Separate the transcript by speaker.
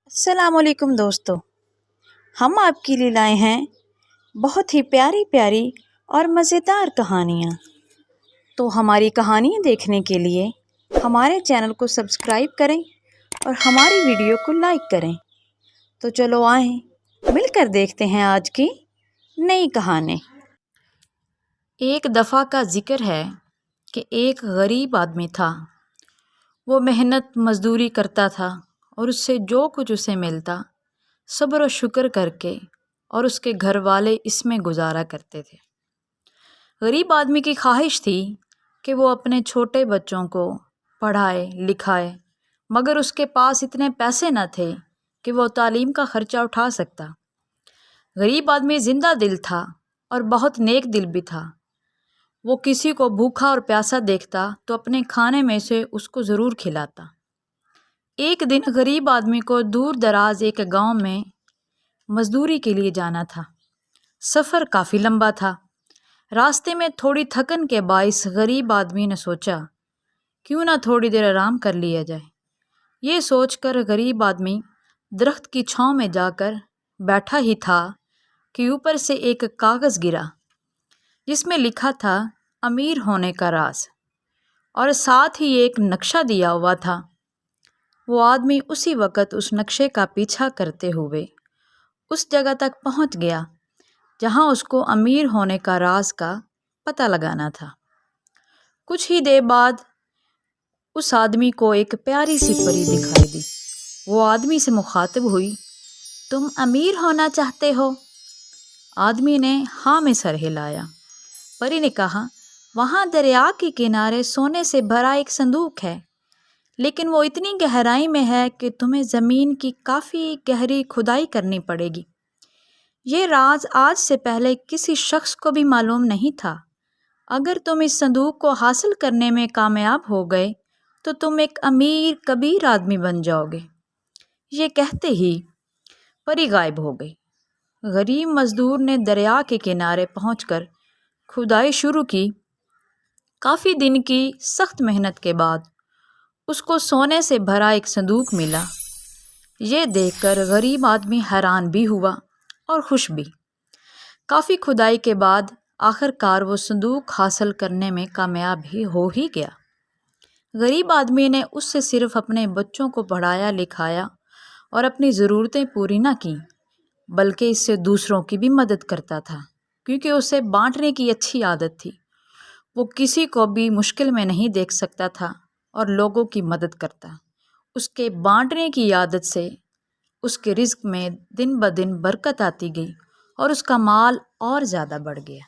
Speaker 1: السلام علیکم دوستو، ہم آپ کے لیے لائے ہیں بہت ہی پیاری پیاری اور مزیدار کہانیاں۔ تو ہماری کہانیاں دیکھنے کے لیے ہمارے چینل کو سبسکرائب کریں اور ہماری ویڈیو کو لائک کریں۔ تو چلو آئیں مل کر دیکھتے ہیں آج کی نئی کہانی۔ ایک دفعہ کا ذکر ہے کہ ایک غریب آدمی تھا۔ وہ محنت مزدوری کرتا تھا اور اس سے جو کچھ اسے ملتا صبر و شکر کر کے اور اس کے گھر والے اس میں گزارا کرتے تھے۔ غریب آدمی کی خواہش تھی کہ وہ اپنے چھوٹے بچوں کو پڑھائے لکھائے، مگر اس کے پاس اتنے پیسے نہ تھے کہ وہ تعلیم کا خرچہ اٹھا سکتا۔ غریب آدمی زندہ دل تھا اور بہت نیک دل بھی تھا۔ وہ کسی کو بھوکا اور پیاسا دیکھتا تو اپنے کھانے میں سے اس کو ضرور کھلاتا۔ ایک دن غریب آدمی کو دور دراز ایک گاؤں میں مزدوری کے لیے جانا تھا۔ سفر کافی لمبا تھا۔ راستے میں تھوڑی تھکن کے باعث غریب آدمی نے سوچا کیوں نہ تھوڑی دیر آرام کر لیا جائے۔ یہ سوچ کر غریب آدمی درخت کی چھاؤں میں جا کر بیٹھا ہی تھا کہ اوپر سے ایک کاغذ گرا جس میں لکھا تھا امیر ہونے کا راز، اور ساتھ ہی ایک نقشہ دیا ہوا تھا۔ وہ آدمی اسی وقت اس نقشے کا پیچھا کرتے ہوئے اس جگہ تک پہنچ گیا جہاں اس کو امیر ہونے کا راز کا پتہ لگانا تھا۔ کچھ ہی دیر بعد اس آدمی کو ایک پیاری سی پری دکھائی دی۔ وہ آدمی سے مخاطب ہوئی، تم امیر ہونا چاہتے ہو؟ آدمی نے ہاں میں سر ہلایا۔ پری نے کہا، وہاں دریا کے کنارے سونے سے بھرا ایک صندوق ہے، لیکن وہ اتنی گہرائی میں ہے کہ تمہیں زمین کی کافی گہری کھدائی کرنی پڑے گی۔ یہ راز آج سے پہلے کسی شخص کو بھی معلوم نہیں تھا۔ اگر تم اس صندوق کو حاصل کرنے میں کامیاب ہو گئے تو تم ایک امیر کبیر آدمی بن جاؤ گے۔ یہ کہتے ہی پری غائب ہو گئی۔ غریب مزدور نے دریا کے کنارے پہنچ کر کھدائی شروع کی۔ کافی دن کی سخت محنت کے بعد اس کو سونے سے بھرا ایک صندوق ملا۔ یہ دیکھ کر غریب آدمی حیران بھی ہوا اور خوش بھی۔ کافی کھدائی کے بعد آخر کار وہ صندوق حاصل کرنے میں کامیاب ہو ہی گیا۔ غریب آدمی نے اس سے صرف اپنے بچوں کو پڑھایا لکھایا اور اپنی ضرورتیں پوری نہ کیں، بلکہ اس سے دوسروں کی بھی مدد کرتا تھا، کیونکہ اسے بانٹنے کی اچھی عادت تھی۔ وہ کسی کو بھی مشکل میں نہیں دیکھ سکتا تھا اور لوگوں کی مدد کرتا۔ اس کے بانٹنے کی عادت سے اس کے رزق میں دن بدن برکت آتی گئی اور اس کا مال اور زیادہ بڑھ گیا۔